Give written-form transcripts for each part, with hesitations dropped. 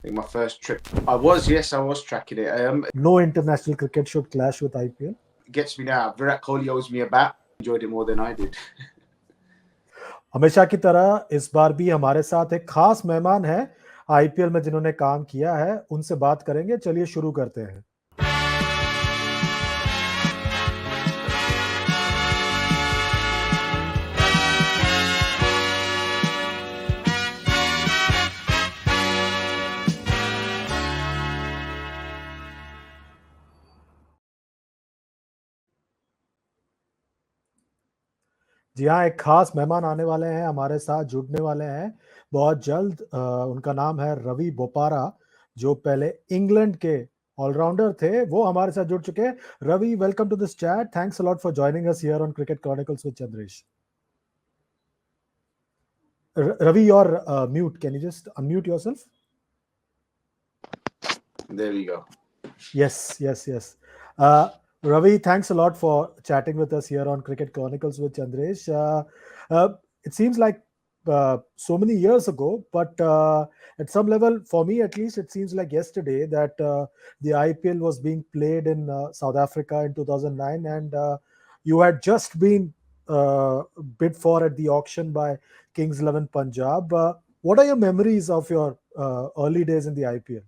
I think my first trip. I was tracking it. No international cricket should clash with IPL. Gets me now. Virat Kohli owes me a bat. Enjoyed it more than I did. हमेशा की तरह इस बार भी हमारे साथ एक खास मेहमान है आईपीएल में जिन्होंने काम किया है, उनसे बात करेंगे। चलिए शुरू करते हैं। जी हाँ, एक खास मेहमान आने वाले हैं, हमारे साथ जुड़ने वाले हैं बहुत जल्द। उनका नाम है रवि बोपारा, जो पहले इंग्लैंड के ऑलराउंडर थे, वो हमारे साथ जुड़ चुके हैं। Ravi, welcome to this chat. Thanks a lot for joining us here on Cricket Chronicles with Chandresh. Ravi, you're mute. Can you just unmute yourself? There we go. Yes. Uh, Ravi, thanks a lot for chatting with us here on Cricket Chronicles with Chandresh. It seems like so many years ago, but at some level, for me at least, it seems like yesterday that the IPL was being played in South Africa in 2009, and you had just been bid for at the auction by Kings 11 Punjab. What are your memories of your early days in the IPL?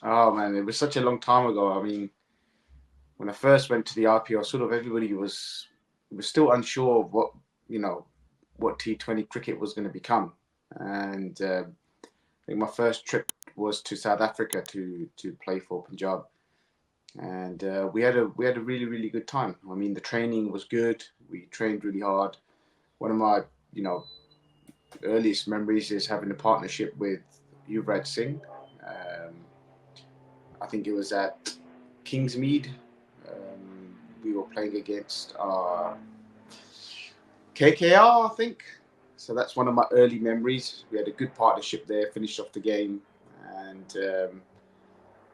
Oh man, it was such a long time ago. I mean, when I first went to the IPL, sort of everybody was still unsure of what T20 cricket was going to become, and I think my first trip was to South Africa to play for Punjab, and we had a really good time. I mean, the training was good. We trained really hard. One of my earliest memories is having a partnership with Yuvraj Singh. Um, I think it was at Kingsmead. We were playing against KKR, I think. So that's one of my early memories. We had a good partnership there, finished off the game, and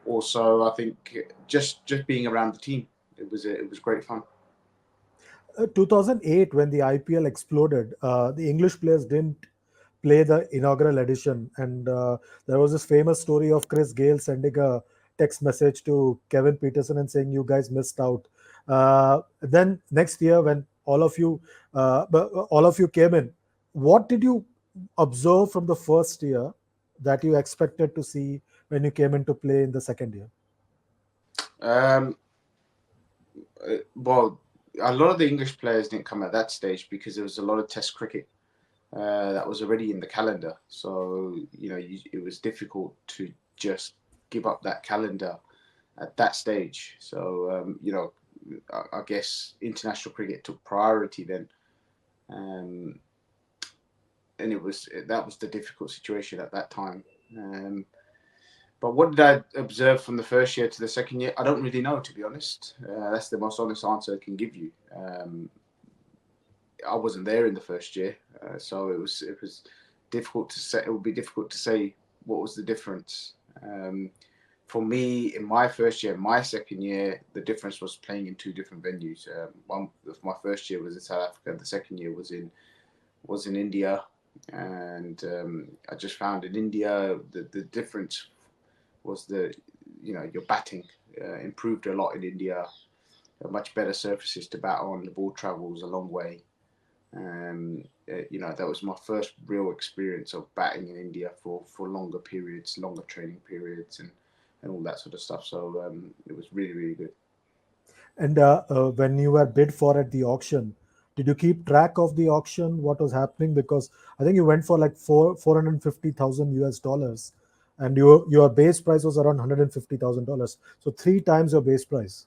also I think just being around the team, it was great fun. 2008, when the IPL exploded, the English players didn't play the inaugural edition, and there was this famous story of Chris Gale sending a text message to Kevin Peterson and saying, "You guys missed out." Then next year, when all of you came in, what did you observe from the first year that you expected to see when you came into play in the second year? Um, well, a lot of the English players didn't come at that stage because there was a lot of Test cricket that was already in the calendar. So it was difficult to just give up that calendar at that stage. So I guess international cricket took priority then, um, and that was the difficult situation at that time. But what did I observe from the first year to the second year? I don't really know, to be honest. That's the most honest answer I can give you. I wasn't there in the first year, so it was difficult to say. It would be difficult to say what was the difference. For me, in my first year, my second year, the difference was playing in two different venues. One, my first year was in South Africa. The second year was in India, and I just found in India the difference was your batting improved a lot in India. Much better surfaces to bat on. The ball travels a long way. That was my first real experience of batting in India for longer periods, longer training periods, and all that sort of stuff. So it was really good. And when you were bid for at the auction, did you keep track of the auction? What was happening? Because I think you went for like 450,000 US dollars, and your base price was around $150,000. So three times your base price.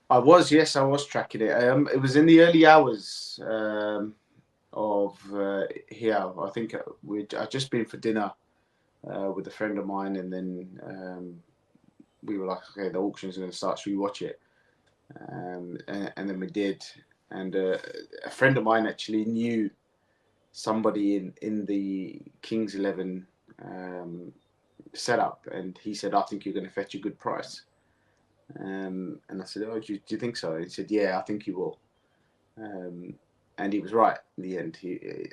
I was tracking it. It was in the early hours of here. I think I'd just been for dinner with a friend of mine, and then we were like, okay, the auction's going to start. Should we watch it? And then we did. And a friend of mine actually knew somebody in the Kings 11 setup, and he said, "I think you're going to fetch a good price." And I said, "Oh, do you think so?" And he said, "Yeah, I think you will." and he was right in the end.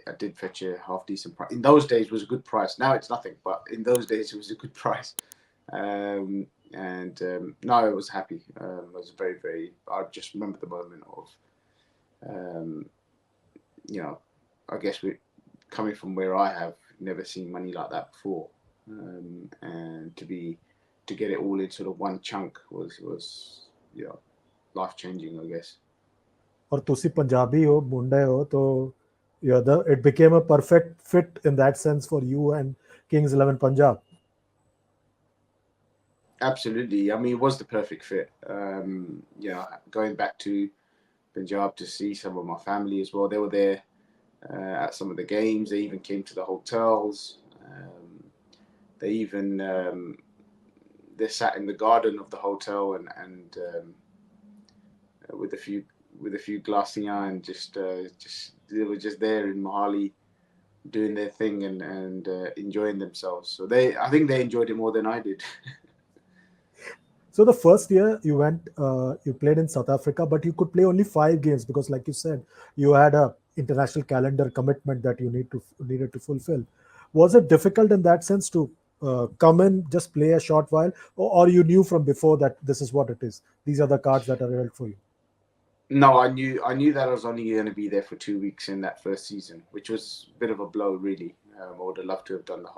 I did fetch a half decent price. In those days, it was a good price. Now it's nothing, but in those days, it was a good price. No, I was happy. I was very, very. I just remember the moment of, um, you know, I guess we coming from where I have never seen money like that before, and to get it all in sort of one chunk was life changing, I guess. और तुसी पंजाबी हो मुंडे हो तो it became a perfect fit in that sense for you and Kings 11 Punjab. Absolutely. I mean, it was the perfect fit. Going back to Punjab to see some of my family as well. They were there at some of the games. They even came to the hotels. They even they sat in the garden of the hotel and with a few glassina and just they were just there in Mohali doing their thing and enjoying themselves. So I think they enjoyed it more than I did. So the first year you went, you played in South Africa, but you could play only 5 games because, like you said, you had a international calendar commitment that you needed to fulfill. Was it difficult in that sense to come in, just play a short while, or you knew from before that this is what it is? These are the cards that are held for you. No, I knew that I was only going to be there for 2 weeks in that first season, which was a bit of a blow, really. I would have loved to have done the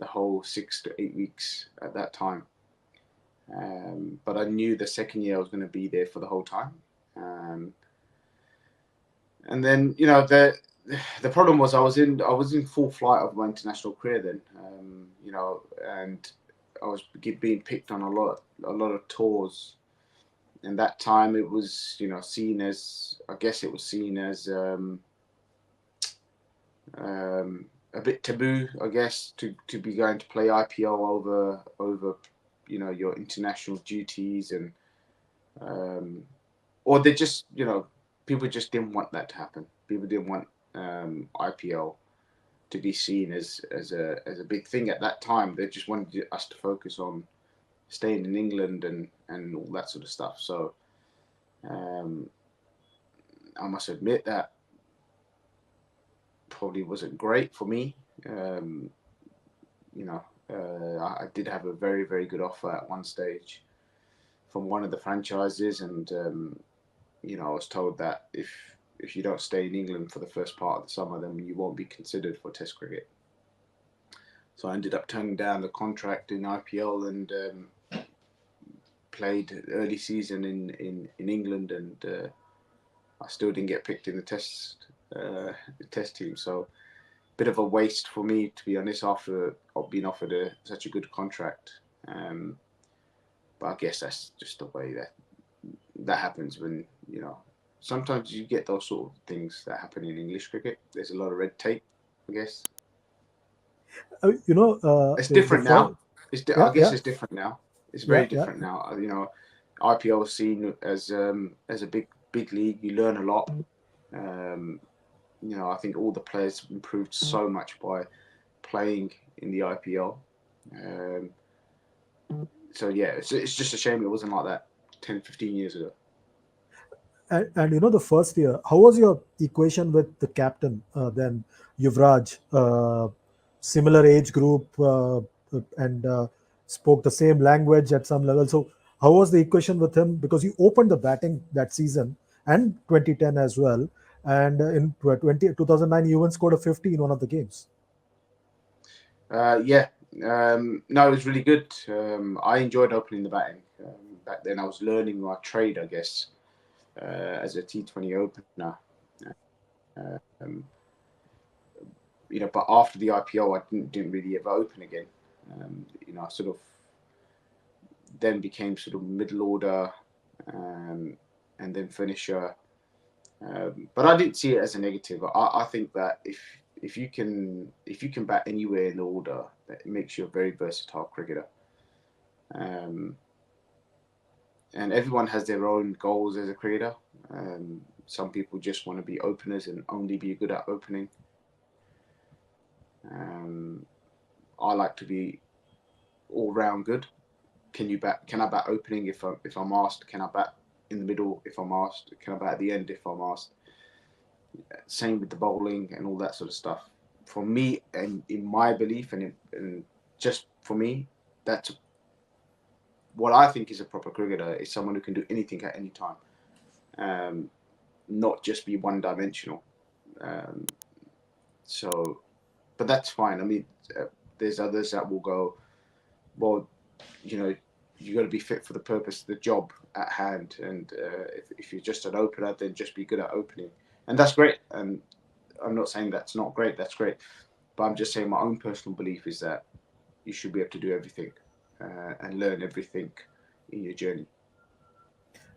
whole 6 to 8 weeks at that time. But I knew the second year I was going to be there for the whole time. And then the problem was I was in full flight of my international career then. And I was being picked on a lot of tours. And that time it was seen as, I guess it was seen as a bit taboo, I guess, to be going to play IPL over your international duties and or they just people just didn't want that to happen. People didn't want IPL to be seen as a big thing at that time. They just wanted us to focus on staying in England and all that sort of stuff. So um, I must admit that probably wasn't great for me. Um, I did have a very, very good offer at one stage from one of the franchises, and I was told that if you don't stay in England for the first part of the summer, then you won't be considered for Test cricket. So I ended up turning down the contract in IPL and played early season in England, and I still didn't get picked in the test team. So bit of a waste for me, to be honest, after being offered such a good contract. But I guess that's just the way that happens when sometimes you get those sort of things that happen in English cricket. There's a lot of red tape, I guess. It's The different first, now. I yeah, guess yeah, it's different now. It's yeah, very yeah. different now. IPL is seen as a big league. You learn a lot. Um, I think all the players improved so much by playing in the IPL. Um, so yeah, it's just a shame it wasn't like that 10, 15 years ago. And the first year, how was your equation with the captain then, Yuvraj? Similar age group and spoke the same language at some level. So how was the equation with him? Because you opened the batting that season and 2010 as well. And in 2009, you even scored a 50 in one of the games. Yeah, no, it was really good. I enjoyed opening the batting. Back then, I was learning my trade, I guess, as a T20 opener. Um, but after the IPO, I didn't really ever open again. I sort of then became sort of middle order, and then finisher. But I didn't see it as a negative. I think that if you can bat anywhere in the order, that makes you a very versatile cricketer. Um, and everyone has their own goals as a cricketer. Some people just want to be openers and only be good at opening. Um, I like to be all round good. Can I bat opening if I'm asked? Can I bat in the middle if I'm asked. Can I bat at the end if I'm asked. Same with the bowling and all that sort of stuff. For me, and in my belief, and just for me, that's what I think is a proper cricketer is someone who can do anything at any time, um, not just be one dimensional. Um, so, but that's fine. I mean, there's others that will go, well, you know, you got to be fit for the purpose of the job at hand. And if you're just an opener, then just be good at opening, and that's great. And I'm not saying that's not great. That's great, but I'm just saying my own personal belief is that you should be able to do everything and learn everything in your journey.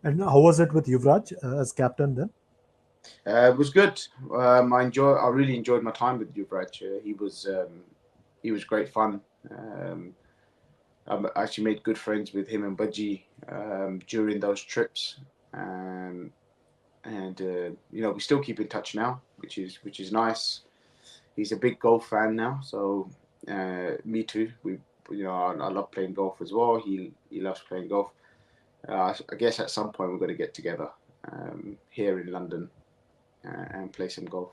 And how was it with Yuvraj as captain then? It was good. I really enjoyed my time with Yuvraj. He was great fun. Um, I actually made good friends with him and Budgie during those trips, um, and we still keep in touch now, which is nice. He's a big golf fan now, so me too. I love playing golf as well. He loves playing golf. I guess at some point we're going to get together here in London and play some golf.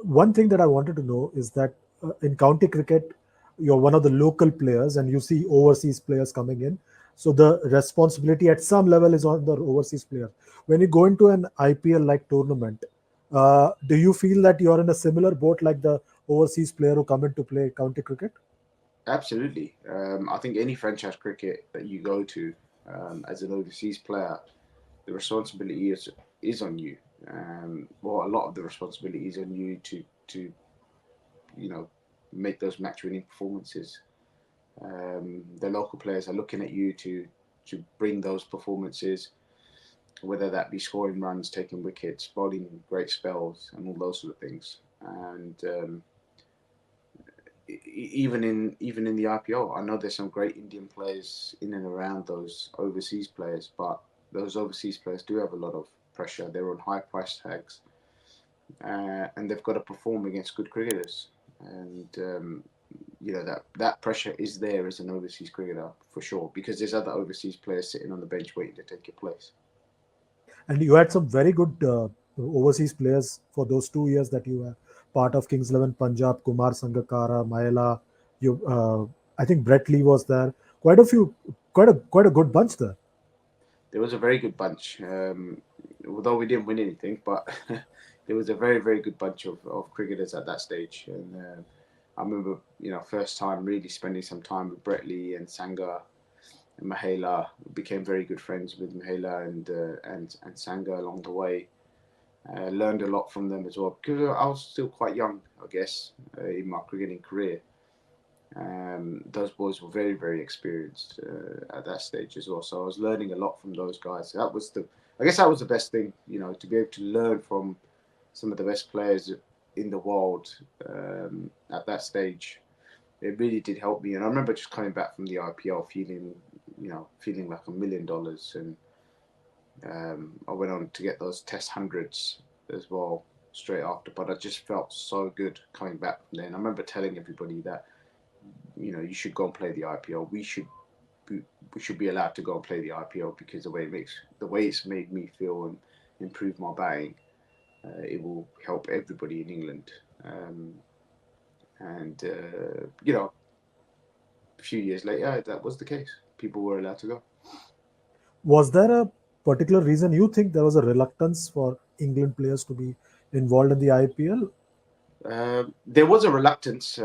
One thing that I wanted to know is that in county cricket, you're one of the local players and you see overseas players coming in. So the responsibility at some level is on the overseas player. When you go into an IPL like tournament, do you feel that you're in a similar boat like the overseas player who come in to play county cricket? Absolutely. I think any franchise cricket that you go to as an overseas player, the responsibility is on you. Well, a lot of the responsibility is on you to you know make those match winning performances. The local players are looking at you to bring those performances, whether that be scoring runs, taking wickets, bowling great spells, and all those sort of things. And even in the IPL, I know there's some great Indian players in and around those overseas players, but those overseas players do have a lot of pressure. They're on high price tags, and they've got to perform against good cricketers. And that pressure is there as an overseas cricketer for sure, because there's other overseas players sitting on the bench waiting to take your place. And you had some very good overseas players for those 2 years that you were part of Kings 11 Punjab, Kumar Sangakkara, Mahela. I think Brett Lee was there. Quite a few, quite a good bunch there. There was a very good bunch, although we didn't win anything, but there was a very, very good bunch of cricketers at that stage. And I remember, first time really spending some time with Brett Lee and Sangha and Mahela. Became very good friends with Mahela and Sangha along the way. Learned a lot from them as well because I was still quite young, I guess, in my cricketing career. Those boys were very, very experienced at that stage as well. So I was learning a lot from those guys. I guess that was the best thing, to be able to learn from some of the best players in the world at that stage. It really did help me. And I remember just coming back from the IPL feeling like $1 million. And I went on to get those Test hundreds as well straight after. But I just felt so good coming back from there. And I remember telling everybody that you should go and play the IPL. We should be allowed to go and play the IPL because the way it's made me feel and improve my batting, it will help everybody in England. And a few years later, that was the case. People were allowed to go. Was there a particular reason you think there was a reluctance for England players to be involved in the IPL? There was a reluctance.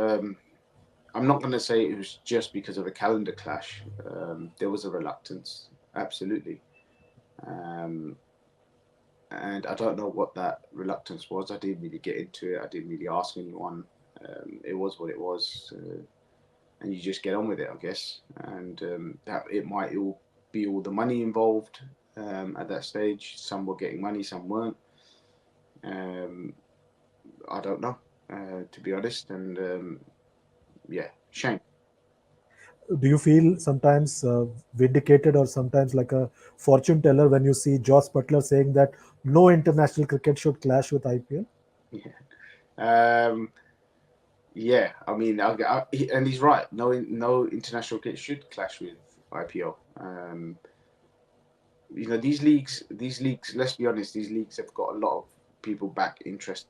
I'm not going to say it was just because of a calendar clash. There was a reluctance, absolutely. Um, and I don't know what that reluctance was. I didn't really get into it. I didn't really ask anyone. It was what it was, and you just get on with it, I guess. And that it might all be all the money involved at that stage. Some were getting money, some weren't. Um, I don't know, to be honest. And yeah, shame. Do you feel sometimes vindicated or sometimes like a fortune teller when you see Joss Butler saying that no international cricket should clash with IPL? Yeah. Um, yeah, I mean, and he's right. No international cricket should clash with IPL. these leagues. Let's be honest, these leagues have got a lot of people back interested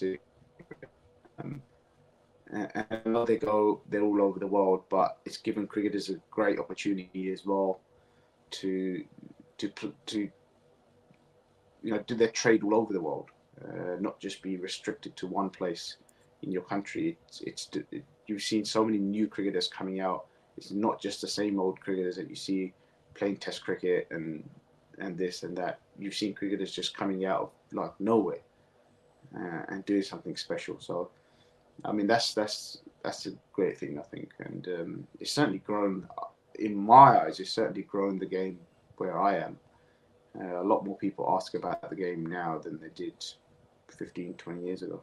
in cricket. And I know they're all over the world, but it's given cricketers a great opportunity as well to to do their trade all over the world, not just be restricted to one place in your country. You've seen so many new cricketers coming out. It's not just the same old cricketers that you see playing Test cricket and this and that. You've seen cricketers just coming out of like nowhere and doing something special. So I mean that's a great thing, I think, and it's certainly grown. In my eyes, it's certainly grown the game where I am. A lot more people ask about the game now than they did 15, 20 years ago.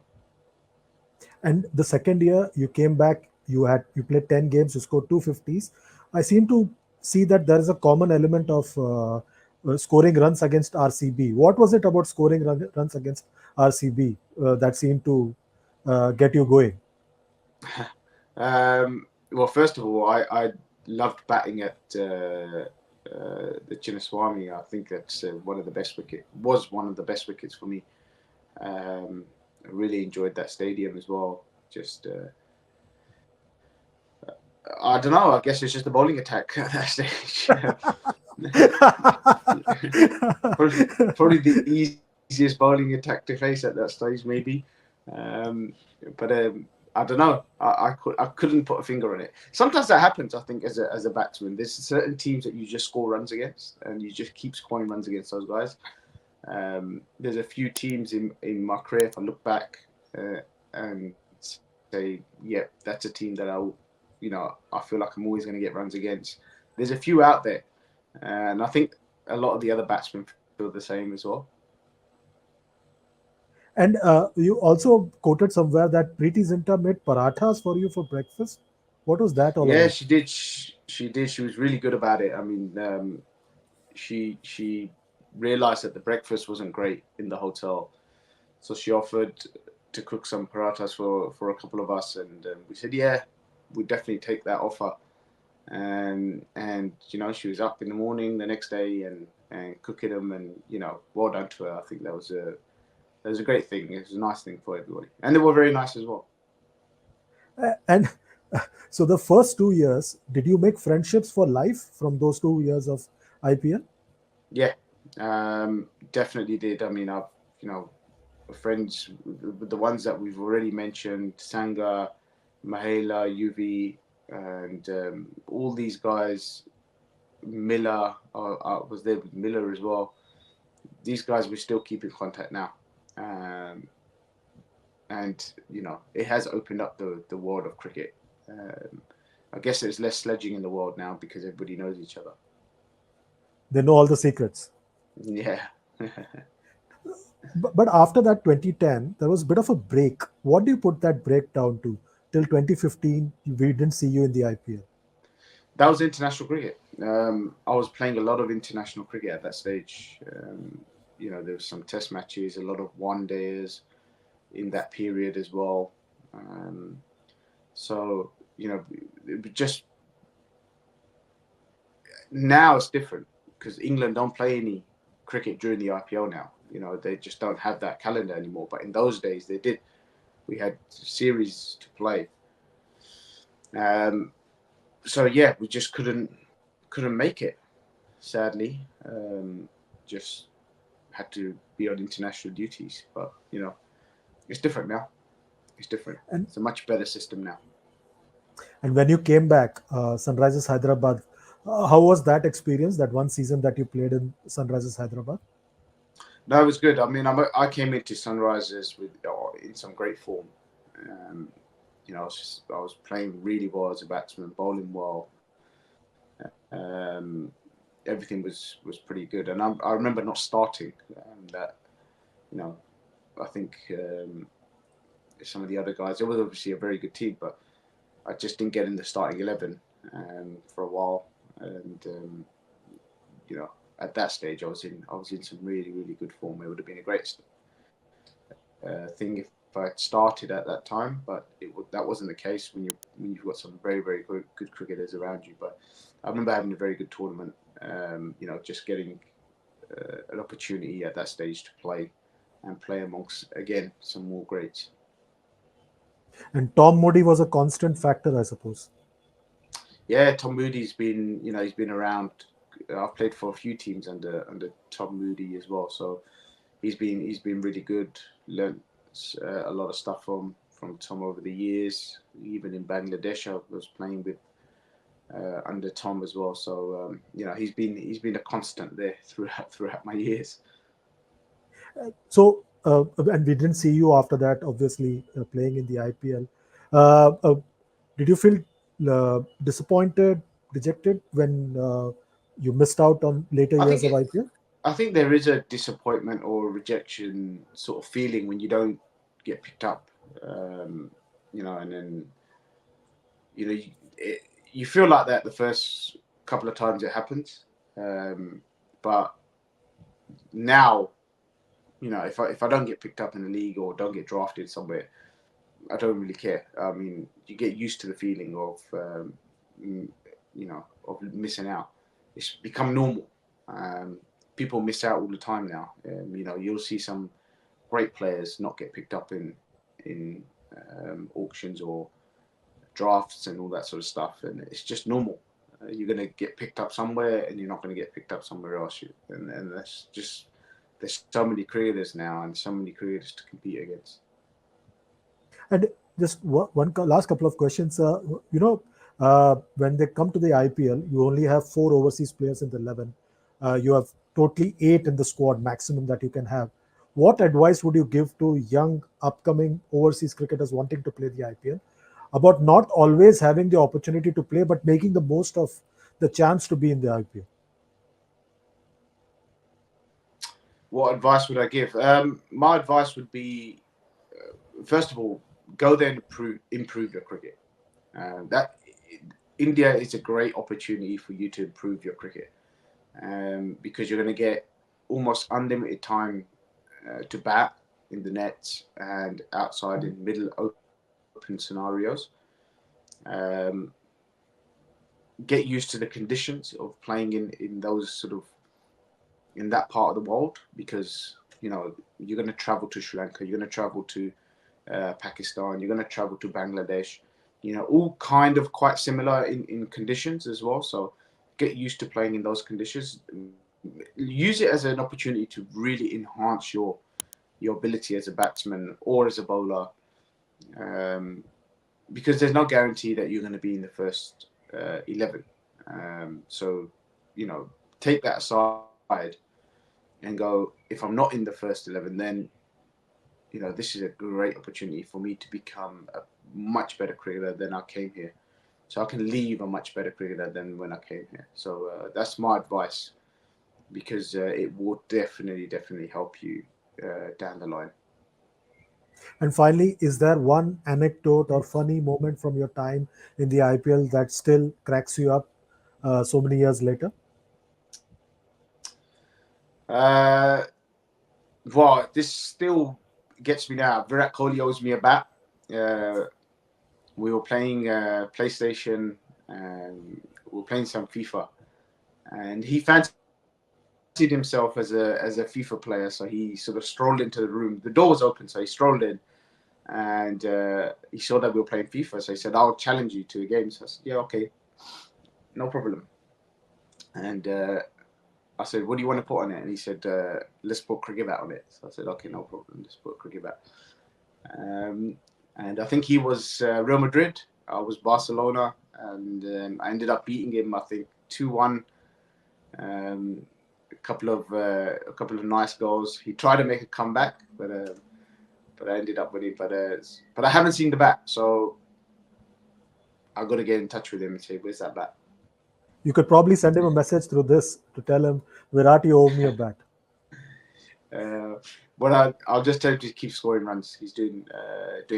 And the second year you came back, you played 10 games, you scored 250s. I seem to see that there is a common element of scoring runs against RCB. What was it about scoring runs against RCB that seemed to get you going? Well, first of all, I loved batting at the Chinnaswamy. I think that's was one of the best wickets for me. I really enjoyed that stadium as well. Just I don't know. I guess it's just a bowling attack at that stage. Probably the easiest bowling attack to face at that stage, maybe. Um, but I don't know. I couldn't put a finger on it. Sometimes that happens. I think as a batsman, there's certain teams that you just score runs against, and you just keep scoring runs against those guys. There's a few teams in my career. If I look back and say, yeah, that's a team that I feel like I'm always going to get runs against. There's a few out there, and I think a lot of the other batsmen feel the same as well. And you also quoted somewhere that Preity Zinta made parathas for you for breakfast. What was that all Yeah, about? she did. She did. She was really good about it. I mean, she realized that the breakfast wasn't great in the hotel, so she offered to cook some parathas for a couple of us, and we said, yeah, we'd definitely take that offer. And she was up in the morning the next day and cooking them, and well done to her. I think that was a great thing. It was a nice thing for everybody, and they were very nice as well. And so the first 2 years, did you make friendships for life from those 2 years of IPL? Yeah, definitely did. I mean, I've you know friends with the ones that we've already mentioned: Sanga, Mahela, Yuvi, and all these guys. Miller, I was there with Miller as well. These guys we still keep in contact now, um, and it has opened up the world of cricket. Um, I guess there's less sledging in the world now because everybody knows each other. They know all the secrets. Yeah. But after that 2010, there was a bit of a break. What do you put that break down to? Till 2015, we didn't see you in the IPL. That was international cricket. I was playing a lot of international cricket at that stage. There was some test matches, a lot of one days in that period as well. Um, so just now it's different because England don't play any cricket during the IPL now. They just don't have that calendar anymore. But in those days they did. We had series to play. Um, so yeah, we just couldn't make it. Sadly, just had to be on international duties. But it's different now. It's different. And It's a much better system now. and when you came back, Sunrisers Hyderabad, how was that experience? That one season that you played in Sunrisers Hyderabad? No, it was good. I mean, I came into Sunrisers in some great form. Um, I was playing really well as a batsman, bowling well. Um, Everything was pretty good, and I remember not starting. That you know, I think some of the other guys. It was obviously a very good team, but I just didn't get in the starting 11 for a while, and at that stage I was in some really good form. It would have been a great thing if I had started at that time, but that wasn't the case when you've got some very good cricketers around you. But I remember having a very good tournament, Just getting an opportunity at that stage to play and play amongst again some more greats. And Tom Moody was a constant factor, I suppose. Yeah, Tom Moody's been he's been around. I've played for a few teams under Tom Moody as well, so he's been really good. Learned a lot of stuff from Tom over the years. Even in Bangladesh, I was playing with under Tom as well. So he's been a constant there throughout my years. So, and we didn't see you after that, obviously, playing in the IPL. Uh, uh, did you feel disappointed, dejected when you missed out on later I years think of it, IPL? I think there is a disappointment or rejection sort of feeling when you don't get picked up. Um, and then you know you, it, you feel like that the first couple of times it happens, um, but now if I don't get picked up in the league or don't get drafted somewhere, I don't really care. I mean, you get used to the feeling of of missing out. It's become normal. Um, People miss out all the time now. You'll see some great players not get picked up in auctions or drafts and all that sort of stuff, and it's just normal. You're going to get picked up somewhere, and you're not going to get picked up somewhere else. And that's just there's so many creators now, and so many creators to compete against. And just last couple of questions. When they come to the IPL, you only have four overseas players in the 11. You have totally eight in the squad maximum that you can have. What advice would you give to young, upcoming overseas cricketers wanting to play the IPL about not always having the opportunity to play, but making the most of the chance to be in the IPL? What advice would I give? My advice would be, first of all, go there and improve your cricket. That India is a great opportunity for you to improve your cricket, because you're going to get almost unlimited time to bat in the nets and outside in middle open scenarios. Um, get used to the conditions of playing in those sort of in that part of the world, because you're going to travel to Sri Lanka, you're going to travel to Pakistan, you're going to travel to Bangladesh. All kind of quite similar in conditions as well. So get used to playing in those conditions. Use it as an opportunity to really enhance your ability as a batsman or as a bowler, um, because there's no guarantee that you're going to be in the first 11. So, you know, take that aside and go, if I'm not in the first 11, then, this is a great opportunity for me to become a much better cricketer than I came here. So I can leave a much better cricketer than when I came here. So that's my advice, because it will definitely help you down the line. And finally, is there one anecdote or funny moment from your time in the IPL that still cracks you up so many years later? Uh, well, this still gets me now. Virat Kohli owes me a bat. Uh, we were playing PlayStation, and we were playing some FIFA, and he fancied himself as a FIFA player. So he sort of strolled into the room. The door was open, so he strolled in, and he saw that we were playing FIFA. So he said, "I'll challenge you to a game." So I said, "Yeah, okay, no problem." And I said, "What do you want to put on it?" And he said, "Let's put cricket bat on it." So I said, "Okay, no problem. Let's put cricket bat." Um, and I think he was Real Madrid. I was Barcelona, and I ended up beating him. I think 2-1. Um, a couple of nice goals. He tried to make a comeback, but I ended up winning. But I haven't seen the bat, so I got to get in touch with him and say, "Where's that bat?" You could probably send him a message through this to tell him, Virat, you owe me a bat. Uh, but I'll just tell him to keep scoring runs. He's doing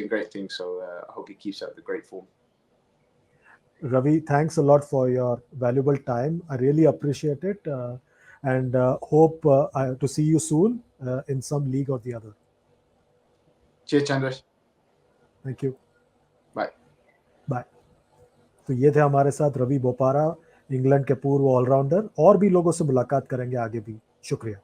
great things, so I hope he keeps up the great form. Ravi, thanks a lot for your valuable time. I really appreciate it and hope to see you soon in some league or the other. Cheers, Chandresh. Thank you. Bye. Bye. तो ये थे हमारे साथ Ravi Bopara, England के पूर्व allrounder, और भी लोगों से मुलाकात करेंगे आगे भी। शुक्रिया।